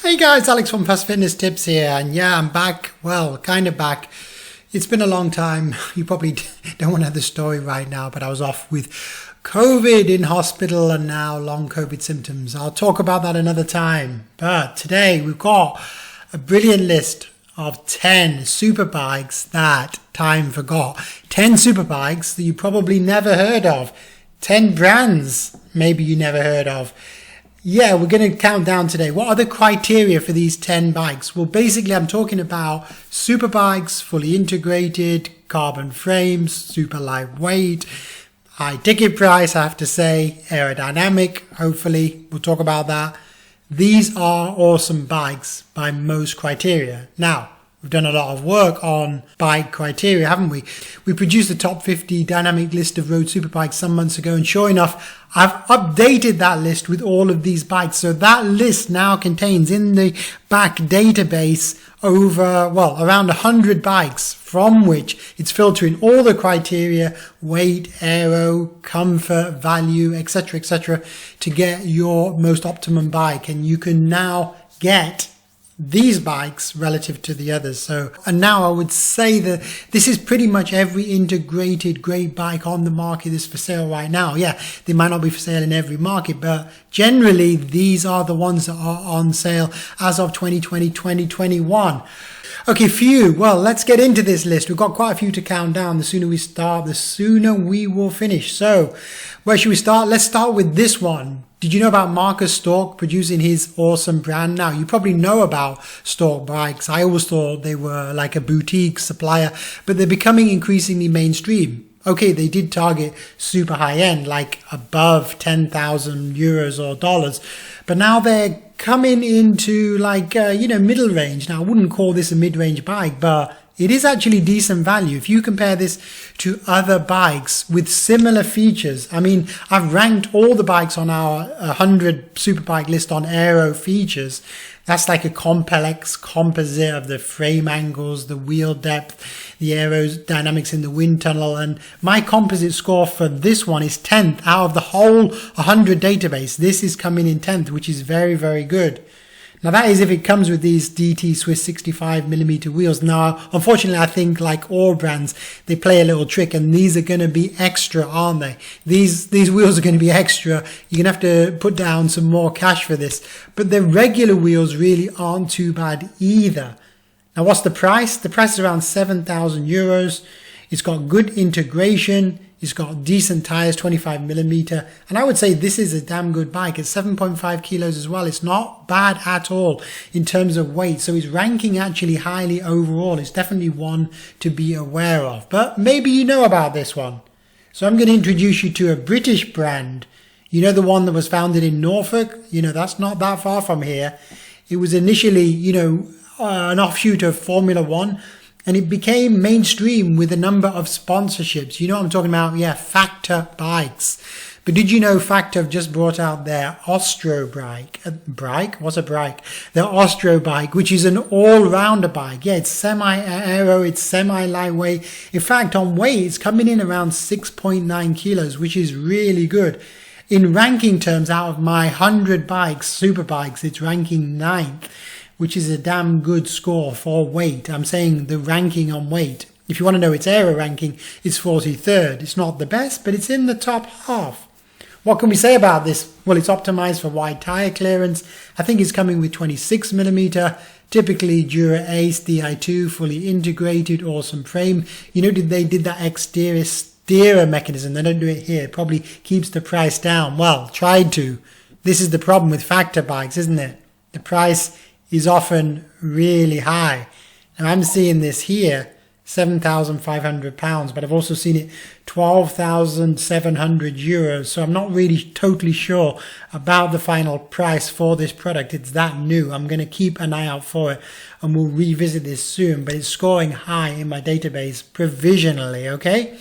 Hey guys, Alex from FastFitnessTips here, and yeah, I'm back. Well, kind of back. It's been a long time. You probably don't want to have the story right now, but I was off with COVID in hospital and now long COVID symptoms. I'll talk about that another time. But today we've got a brilliant list of 10 superbikes that time forgot. 10 superbikes that you probably never heard of. 10 brands maybe you never heard of. Yeah, we're going to count down today. What are the criteria for these 10 bikes? Well, basically, I'm talking about superbikes, fully integrated, carbon frames, super lightweight, high ticket price, I have to say, aerodynamic, hopefully. We'll talk about that. These are awesome bikes by most criteria. Now, we've done a lot of work on bike criteria, haven't we? We produced the top 50 dynamic list of road superbikes some months ago, and sure enough, I've updated that list with all of these bikes. So that list now contains in the back database around 100 bikes, from which it's filtering all the criteria, weight, aero, comfort, value, etc., to get your most optimum bike. And you can now get these bikes relative to the others. And now I would say that this is pretty much every integrated great bike on the market is for sale right now. Yeah, they might not be for sale in every market, but generally these are the ones that are on sale as of 2020, 2021. Okay, few. Well, let's get into this list. We've got quite a few to count down. The sooner we start, the sooner we will finish. So where should we start? Let's start with this one. Did you know about Marcus Storck producing his awesome brand? Now, you probably know about Storck bikes. I always thought they were like a boutique supplier, but they're becoming increasingly mainstream. Okay, they did target super high end, like above 10,000 euros or dollars, but now they're coming into like, middle range. Now, I wouldn't call this a mid-range bike, but it is actually decent value. If you compare this to other bikes with similar features, I mean, I've ranked all the bikes on our 100 superbike list on aero features. That's like a complex composite of the frame angles, the wheel depth, the aerodynamics in the wind tunnel. And my composite score for this one is 10th out of the whole 100 database. This is coming in 10th, which is very, very good. Now that is if it comes with these DT Swiss 65mm wheels. Now, unfortunately, I think like all brands, they play a little trick, and these are going to be extra, aren't they? These wheels are going to be extra. You're going to have to put down some more cash for this. But the regular wheels really aren't too bad either. Now, what's the price? The price is around 7,000 euros. It's got good integration. It's got decent tires, 25mm. And I would say this is a damn good bike. It's 7.5 kilos as well. It's not bad at all in terms of weight. So it's ranking actually highly overall. It's definitely one to be aware of. But maybe you know about this one. So I'm going to introduce you to a British brand. You know, the one that was founded in Norfolk? You know, that's not that far from here. It was initially, an offshoot of Formula One. And it became mainstream with a number of sponsorships. You know what I'm talking about? Yeah, Factor bikes. But did you know Factor have just brought out their Ostro bike? What's a bike? Their Ostro bike, which is an all-rounder bike. Yeah, it's semi-aero, it's semi-lightweight. In fact, on weight, it's coming in around 6.9 kilos, which is really good. In ranking terms, out of my 100 bikes, superbikes, it's ranking 9th. Which is a damn good score for weight. I'm saying the ranking on weight. If you want to know its aero ranking, it's 43rd. It's not the best, but it's in the top half. What can we say about this? Well, it's optimized for wide tire clearance. I think it's coming with 26mm, typically Dura Ace Di2, fully integrated, awesome frame. You know, they did that exterior steerer mechanism. They don't do it here. It probably keeps the price down. Well, tried to. This is the problem with Factor bikes, isn't it? The price is often really high. And I'm seeing this here, £7,500, but I've also seen it 12,700 euros. So I'm not really totally sure about the final price for this product. It's that new. I'm going to keep an eye out for it, and we'll revisit this soon, but it's scoring high in my database provisionally, okay?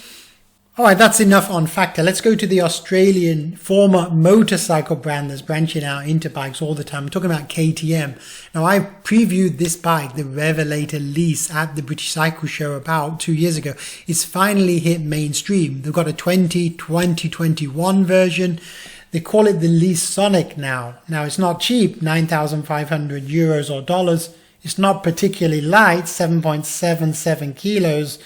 All right, that's enough on Factor. Let's go to the Australian former motorcycle brand that's branching out into bikes all the time. I'm talking about KTM. Now, I previewed this bike, the Revelator Lisse, at the British Cycle Show about 2 years ago. It's finally hit mainstream. They've got a 2021 version. They call it the Lisse Sonic now. Now it's not cheap, 9,500 euros or dollars. It's not particularly light, 7.77 kilos.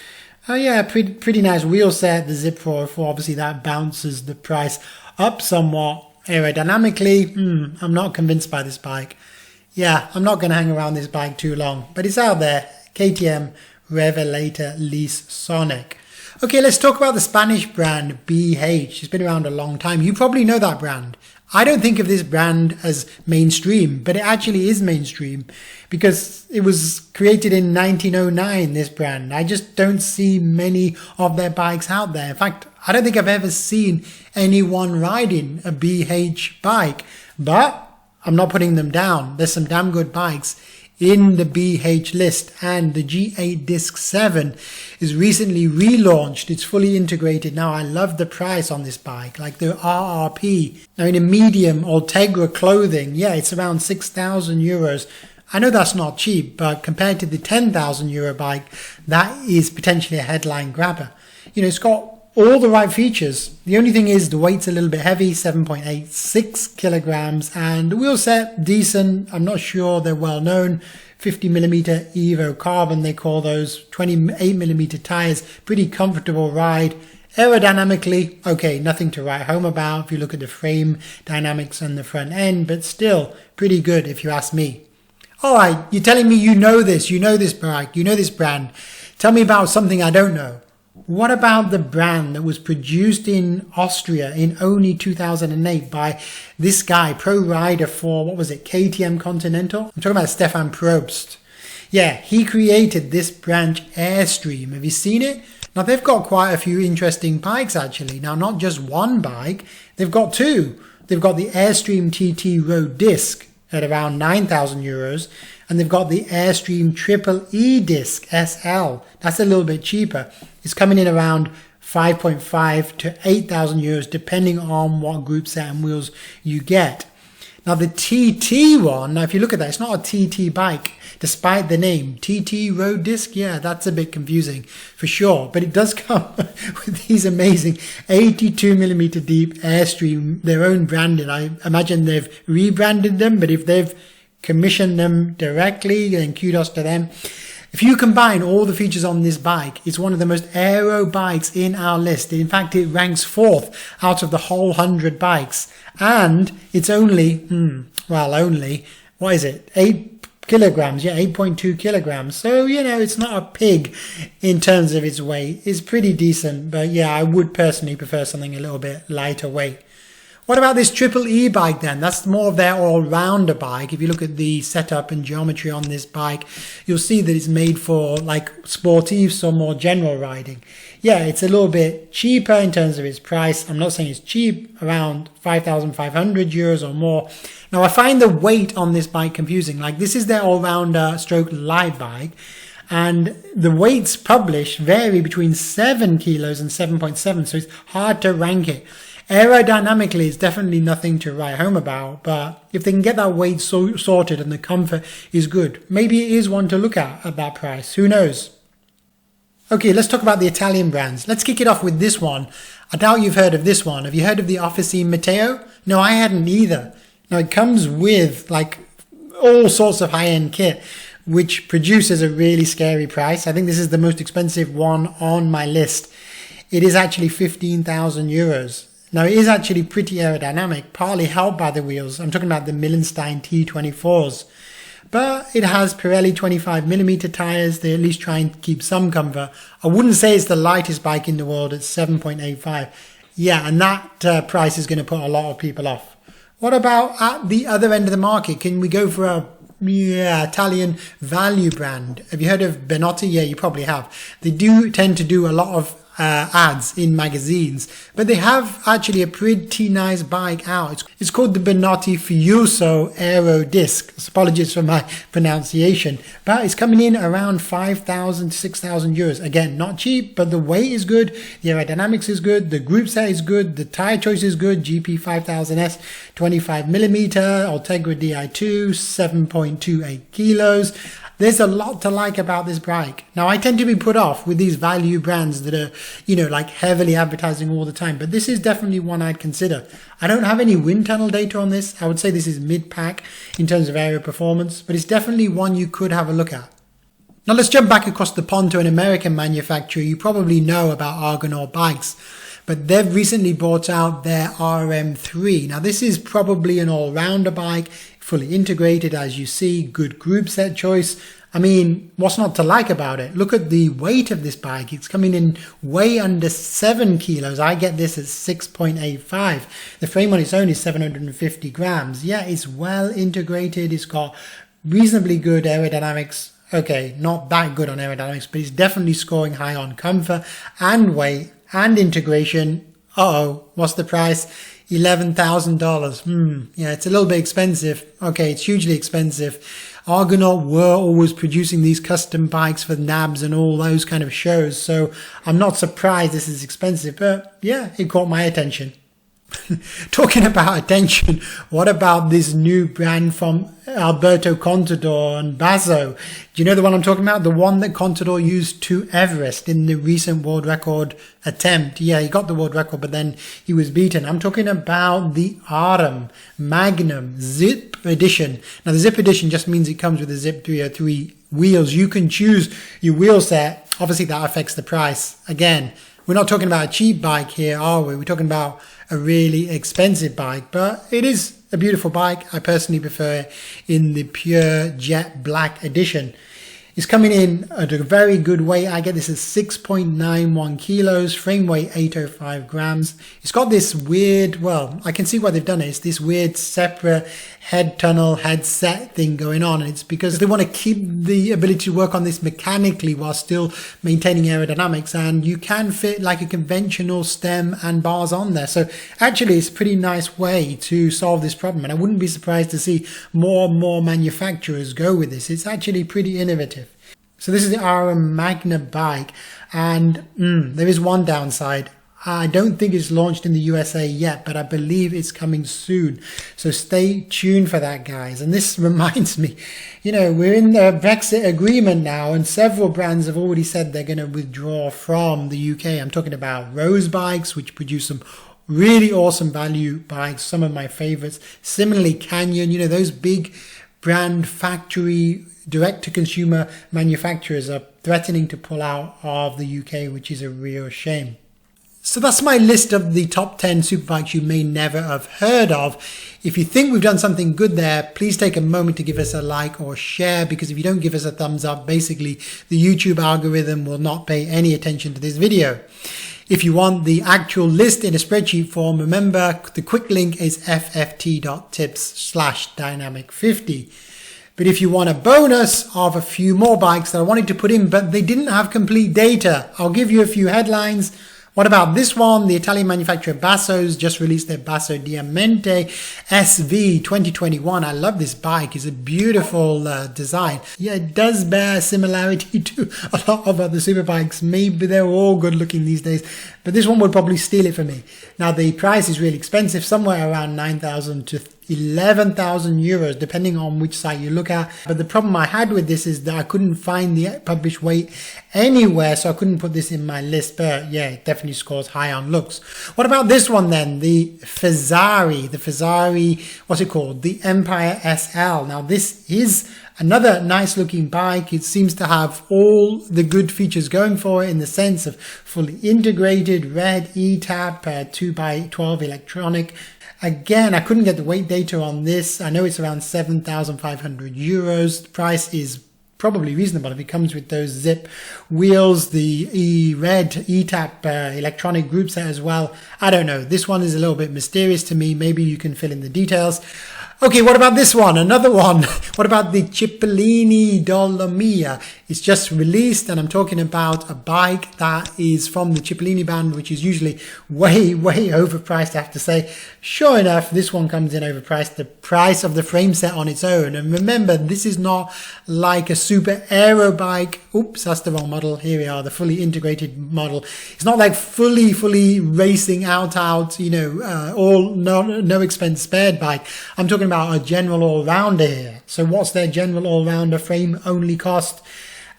Oh yeah, pretty nice wheel set, the Zip 404, obviously that bounces the price up somewhat. Aerodynamically, I'm not convinced by this bike. Yeah, I'm not going to hang around this bike too long, but it's out there. KTM Revelator Lisse Sonic. Okay, let's talk about the Spanish brand BH. It's been around a long time. You probably know that brand. I don't think of this brand as mainstream, but it actually is mainstream because it was created in 1909, this brand. I just don't see many of their bikes out there. In fact, I don't think I've ever seen anyone riding a BH bike, but I'm not putting them down. There's some damn good bikes in the BH list, and the G8 Disc 7 is recently relaunched. It's fully integrated now. I love the price on this bike, like the RRP. Now in a medium Ultegra clothing, yeah, it's around 6,000 euros. I know that's not cheap, but compared to the 10,000 euro bike, that is potentially a headline grabber. You know, it's got all the right features. The only thing is the weight's a little bit heavy, 7.86 kilograms, and the wheel set, decent. I'm not sure they're well known. 50mm Evo carbon, they call those. 28mm tires, pretty comfortable ride. Aerodynamically, okay, nothing to write home about if you look at the frame dynamics and the front end, but still pretty good if you ask me. Alright, you're telling me you know this bike, you know this brand. Tell me about something I don't know. What about the brand that was produced in Austria in only 2008 by this guy, pro rider for, what was it, KTM Continental? I'm talking about Stefan Probst. Yeah, he created this branch Airstreeem. Have you seen it? Now they've got quite a few interesting bikes actually. Now not just one bike, they've got two. They've got the Airstreeem TT Road Disc at around 9,000 euros. And they've got the Airstreeem EEE DISC SL. That's a little bit cheaper. It's coming in around 5.5 to 8,000 euros depending on what group set and wheels you get. Now the TT one, now if you look at that, it's not a TT bike despite the name. TT Road Disc, yeah, that's a bit confusing for sure. But it does come with these amazing 82mm deep Airstreeem, their own branded. I imagine they've rebranded them, but if they've commissioned them directly, then kudos to them. If you combine all the features on this bike, it's one of the most aero bikes in our list. In fact, it ranks 4th out of the whole 100 bikes. And it's only, what is it? 8 kilograms, yeah, 8.2 kilograms. So, you know, it's not a pig in terms of its weight. It's pretty decent, but yeah, I would personally prefer something a little bit lighter weight. What about this EEE bike then? That's more of their all-rounder bike. If you look at the setup and geometry on this bike, you'll see that it's made for like sportifs or more general riding. Yeah, it's a little bit cheaper in terms of its price. I'm not saying it's cheap, around 5,500 euros or more. Now, I find the weight on this bike confusing. Like, this is their all-rounder stroke light bike. And the weights published vary between 7 kilos and 7.7, so it's hard to rank it. Aerodynamically, it's definitely nothing to write home about, but if they can get that weight sorted and the comfort is good, maybe it is one to look at that price. Who knows? Okay, let's talk about the Italian brands. Let's kick it off with this one. I doubt you've heard of this one. Have you heard of the Officine Mattio? No, I hadn't either. Now, it comes with like all sorts of high-end kit, which produces a really scary price. I think this is the most expensive one on my list. It is actually 15,000 euros. Now, it is actually pretty aerodynamic, partly helped by the wheels. I'm talking about the Millenstein T24s. But it has Pirelli 25mm tyres. They at least try and keep some comfort. I wouldn't say it's the lightest bike in the world. It's 7.85. Yeah, and that price is going to put a lot of people off. What about at the other end of the market? Can we go for a Italian value brand? Have you heard of Benotti? Yeah, you probably have. They do tend to do a lot of ads in magazines, but they have actually a pretty nice bike out. It's called the Benotti Fuoco Aero Disc. Apologies for my pronunciation, but it's coming in around 5,000 to 6,000 euros. Again, not cheap, but the weight is good, the aerodynamics is good, the group set is good, the tire choice is good. GP 5000S 25mm, Ultegra Di2, 7.28 kilos. There's a lot to like about this bike. Now, I tend to be put off with these value brands that are, you know, like heavily advertising all the time, but this is definitely one I'd consider. I don't have any wind tunnel data on this. I would say this is mid-pack in terms of aero performance, but it's definitely one you could have a look at. Now let's jump back across the pond to an American manufacturer you probably know about Argonaut bikes, but they've recently brought out their RM3. Now this is probably an all-rounder bike, fully integrated as you see, good group set choice. I mean, what's not to like about it? Look at the weight of this bike. It's coming in way under 7 kilos. I get this at 6.85. The frame on its own is 750 grams. Yeah, it's well integrated. It's got reasonably good aerodynamics. Okay, not that good on aerodynamics, but it's definitely scoring high on comfort and weight and integration. What's the price? $11,000. Yeah, it's a little bit expensive. Okay, it's hugely expensive. Argonaut were always producing these custom bikes for NABs and all those kind of shows, so I'm not surprised this is expensive, but yeah, it caught my attention. Talking about attention, what about this new brand from Alberto Contador and Basso? Do you know the one I'm talking about? The one that Contador used to Everest in the recent world record attempt. Yeah, he got the world record, but then he was beaten. I'm talking about the Aurum Magma Zip Edition. Now, the Zip Edition just means it comes with the Zip 303 wheels. You can choose your wheel set. Obviously, that affects the price. Again, we're not talking about a cheap bike here, are we? We're talking about a really expensive bike, but it is a beautiful bike. I personally prefer it in the pure jet black edition. It's coming in at a very good weight. I get this at 6.91 kilos, frame weight 805 grams. It's got this weird, well, I can see why they've done it. It's this weird separate head tunnel, headset thing going on. And it's because they want to keep the ability to work on this mechanically while still maintaining aerodynamics. And you can fit like a conventional stem and bars on there. So actually, it's a pretty nice way to solve this problem. And I wouldn't be surprised to see more and more manufacturers go with this. It's actually pretty innovative. So this is the Aurum Magma bike, and there is one downside. I don't think it's launched in the USA yet, but I believe it's coming soon. So stay tuned for that, guys. And this reminds me, you know, we're in the Brexit agreement now, and several brands have already said they're going to withdraw from the UK. I'm talking about Rose Bikes, which produce some really awesome value bikes, some of my favorites. Similarly, Canyon, you know, those big brand factory direct-to-consumer manufacturers are threatening to pull out of the UK, which is a real shame. So that's my list of the top 10 superbikes you may never have heard of. If you think we've done something good there, please take a moment to give us a like or share, because if you don't give us a thumbs up, basically the YouTube algorithm will not pay any attention to this video. If you want the actual list in a spreadsheet form, remember the quick link is fft.tips/dynamic50. But if you want a bonus of a few more bikes that I wanted to put in, but they didn't have complete data, I'll give you a few headlines. What about this one? The Italian manufacturer Basso's just released their Basso Diamente SV 2021. I love this bike. It's a beautiful design. Yeah, it does bear similarity to a lot of other superbikes. Maybe they're all good looking these days, but this one would probably steal it for me. Now, the price is really expensive, somewhere around 9,000 to 11,000 euros, depending on which site you look at. But the problem I had with this is that I couldn't find the published weight anywhere, so I couldn't put this in my list. But yeah, it definitely scores high on looks. What about this one then? The Fezzarri, what's it called? The Empire SL. Now this is another nice looking bike. It seems to have all the good features going for it in the sense of fully integrated red E-tap, 2x12 electronic. Again, I couldn't get the weight data on this. I know it's around 7,500 euros. The price is probably reasonable if it comes with those zip wheels, the red E-tap electronic group set as well. I don't know. This one is a little bit mysterious to me. Maybe you can fill in the details. Okay, what about this one? Another one. What about the Cipollini Dolomia? It's just released, and I'm talking about a bike that is from the Cipollini band, which is usually way overpriced, I have to say. Sure enough, this one comes in overpriced. The price of the frame set on its own. And remember, this is not like a super aero bike. Oops, that's the wrong model. Here we are, the fully integrated model. It's not like fully racing out, you know, all no expense spared bike. I'm talking talking about a general all-rounder here. So what's their general all-rounder frame only cost?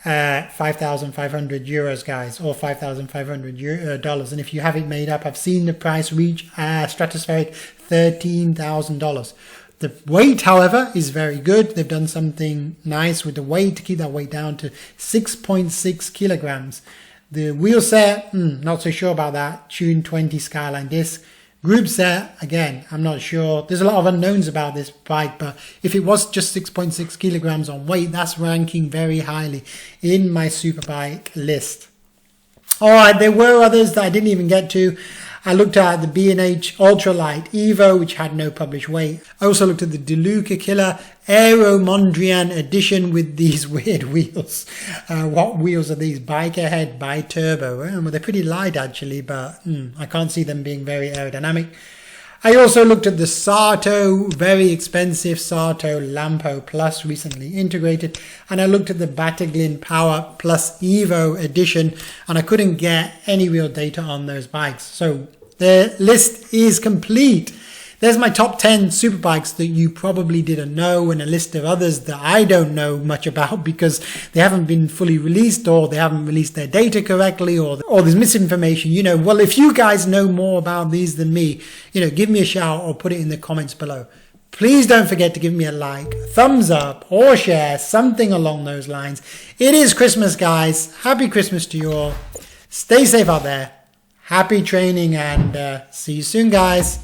5,500 euros, guys, or $5,500. And if you have it made up, I've seen the price reach stratospheric $13,000. The weight, however, is very good. They've done something nice with the weight to keep that weight down to 6.6 kilograms. The wheel set, not so sure about that. Tune 20 Skyline disc. Group set, again, I'm not sure. There's a lot of unknowns about this bike, but if it was just 6.6 kilograms on weight, that's ranking very highly in my Superbike list. All right, there were others that I didn't even get to. I looked at the B&H Ultralight Evo, which had no published weight. I also looked at the Luca Killer Aero Mondrian edition with these weird wheels. What wheels are these? Biker head, bi-turbo. Well, they're pretty light actually, but I can't see them being very aerodynamic. I also looked at the SARTO, very expensive SARTO LAMPO Plus recently integrated, and I looked at the Battalion Power Plus Evo edition, and I couldn't get any real data on those bikes. So the list is complete. There's my top 10 superbikes that you probably didn't know, and a list of others that I don't know much about because they haven't been fully released, or they haven't released their data correctly, or there's misinformation. Well, if you guys know more about these than me, give me a shout or put it in the comments below. Please don't forget to give me a like, thumbs up, or share, something along those lines. It is Christmas, guys. Happy Christmas to you all. Stay safe out there. Happy training, and see you soon, guys.